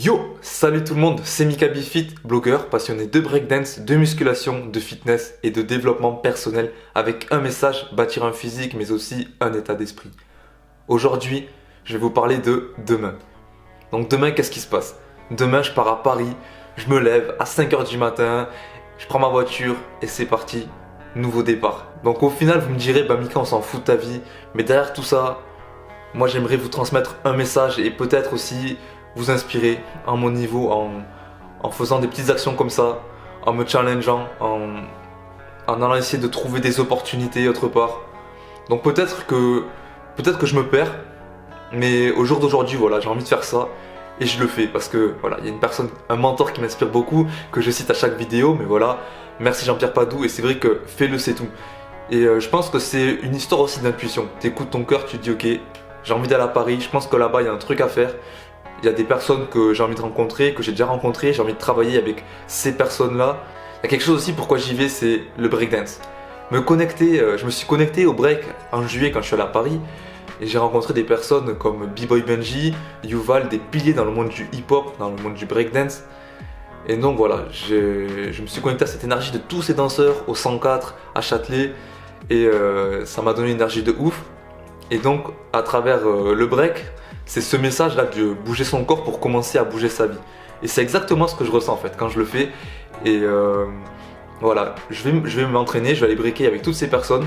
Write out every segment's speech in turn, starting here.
Yo, salut tout le monde, c'est Mika Bifit, blogueur passionné de breakdance, de musculation, de fitness et de développement personnel avec un message, bâtir un physique mais aussi un état d'esprit. Aujourd'hui, je vais vous parler de demain. Donc demain, qu'est-ce qui se passe? Demain, je pars à Paris, je me lève à 5h du matin, je prends ma voiture et c'est parti, nouveau départ. Donc au final, vous me direz, bah Mika, on s'en fout de ta vie, mais derrière tout ça, moi j'aimerais vous transmettre un message et peut-être aussi vous inspirer à mon niveau en faisant des petites actions comme ça, en me challengeant, en allant essayer de trouver des opportunités autre part. Donc peut-être que je me perds, mais au jour d'aujourd'hui, voilà, j'ai envie de faire ça et je le fais parce que voilà, il y a une personne, un mentor qui m'inspire beaucoup, que je cite à chaque vidéo, mais voilà, merci Jean-Pierre Padoue et c'est vrai que fais-le, c'est tout. Et je pense que c'est une histoire aussi d'intuition. T'écoutes ton cœur, tu te dis ok, j'ai envie d'aller à Paris, je pense que là-bas il y a un truc à faire. Il y a des personnes que j'ai envie de rencontrer, que j'ai déjà rencontrées, j'ai envie de travailler avec ces personnes-là. Il y a quelque chose aussi pourquoi j'y vais, c'est le breakdance. Je me suis connecté au break en juillet quand je suis allé à Paris et j'ai rencontré des personnes comme B-Boy Benji, Yuval, des piliers dans le monde du hip-hop, dans le monde du breakdance. Et donc voilà, je me suis connecté à cette énergie de tous ces danseurs au 104, à Châtelet et ça m'a donné une énergie de ouf. Et donc à travers le break, c'est ce message là de bouger son corps pour commencer à bouger sa vie. Et c'est exactement ce que je ressens en fait quand je le fais. Et voilà, je vais m'entraîner, je vais aller breaker avec toutes ces personnes.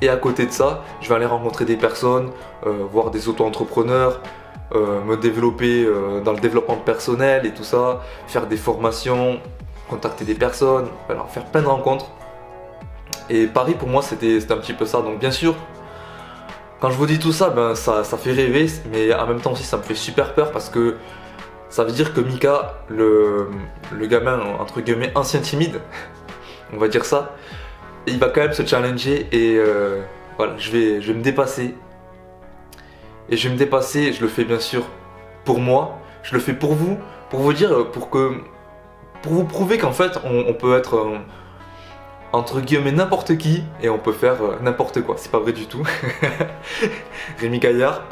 Et à côté de ça, je vais aller rencontrer des personnes, voir des auto-entrepreneurs, me développer dans le développement personnel et tout ça, faire des formations, contacter des personnes, voilà, faire plein de rencontres. Et Paris pour moi c'était un petit peu ça. Donc bien sûr, quand je vous dis tout ça, ben ça fait rêver, mais en même temps aussi ça me fait super peur parce que ça veut dire que Mika, le gamin entre guillemets ancien timide, on va dire ça, il va quand même se challenger et voilà, je vais me dépasser. Et je vais me dépasser, je le fais bien sûr pour moi, je le fais pour vous dire, pour vous prouver qu'en fait on peut être entre guillemets n'importe qui et on peut faire n'importe quoi. C'est pas vrai du tout. Rémi Gaillard.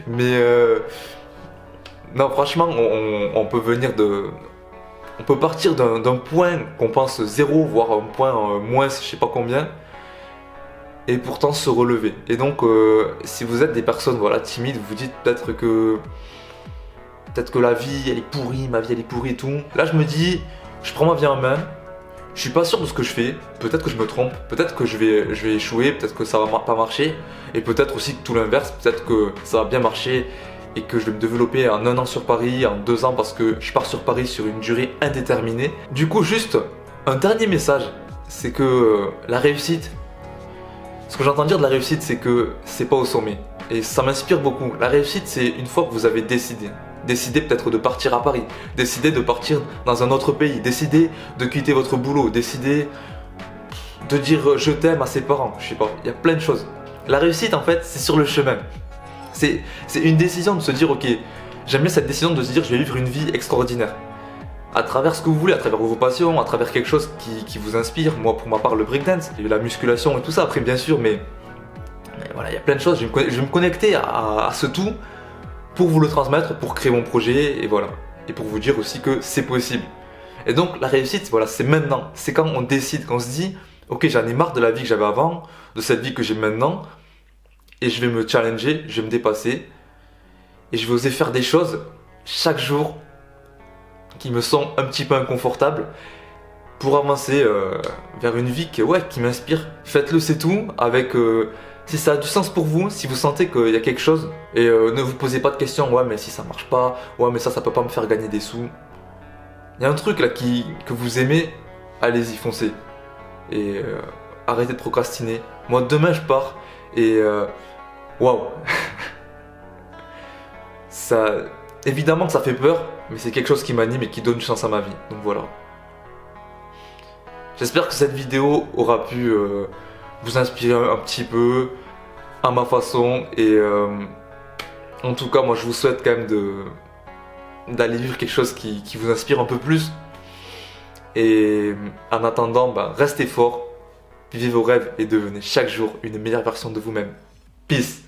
Mais non, franchement, on peut venir on peut partir d'un point qu'on pense zéro, voire un point moins, je sais pas combien, et pourtant se relever. Et donc, si vous êtes des personnes voilà, timides, vous vous dites peut-être que la vie elle est pourrie, ma vie elle est pourrie et tout. Là, je me dis, je prends ma vie en main. Je suis pas sûr de ce que je fais, peut-être que je me trompe, peut-être que je vais échouer, peut-être que ça va pas marcher, et peut-être aussi que tout l'inverse, peut-être que ça va bien marcher et que je vais me développer en 1 an sur Paris, en 2 ans parce que je pars sur Paris sur une durée indéterminée. Du coup, juste un dernier message, c'est que la réussite, ce que j'entends dire de la réussite, c'est que c'est pas au sommet, et ça m'inspire beaucoup. La réussite, c'est une fois que vous avez décidé peut-être de partir à Paris, décider de partir dans un autre pays, décider de quitter votre boulot, décider de dire je t'aime à ses parents, je sais pas, il y a plein de choses. La réussite en fait c'est sur le chemin. C'est une décision de se dire ok, j'aime bien cette décision de se dire je vais vivre une vie extraordinaire. À travers ce que vous voulez, à travers vos passions, à travers quelque chose qui vous inspire. Moi pour ma part le breakdance, il y a eu la musculation et tout ça après bien sûr, mais voilà, il y a plein de choses, je vais me connecter à ce tout pour vous le transmettre, pour créer mon projet, et voilà. Et pour vous dire aussi que c'est possible. Et donc la réussite, voilà, c'est maintenant. C'est quand on décide, quand on se dit, ok, j'en ai marre de la vie que j'avais avant, de cette vie que j'ai maintenant, et je vais me challenger, je vais me dépasser, et je vais oser faire des choses chaque jour qui me sont un petit peu inconfortables pour avancer vers une vie qui m'inspire. Faites-le, c'est tout, avec... si ça a du sens pour vous, si vous sentez qu'il y a quelque chose, et ne vous posez pas de questions, ouais mais si ça marche pas, ouais mais ça peut pas me faire gagner des sous. Il y a un truc là que vous aimez, allez-y, foncez. Et arrêtez de procrastiner. Moi demain je pars et waouh. Ça, évidemment que ça fait peur, mais c'est quelque chose qui m'anime et qui donne du sens à ma vie. Donc voilà. J'espère que cette vidéo aura pu vous inspirer un petit peu à ma façon et en tout cas moi je vous souhaite quand même d'aller vivre quelque chose qui vous inspire un peu plus et en attendant restez fort, vivez vos rêves et devenez chaque jour une meilleure version de vous-même. Peace.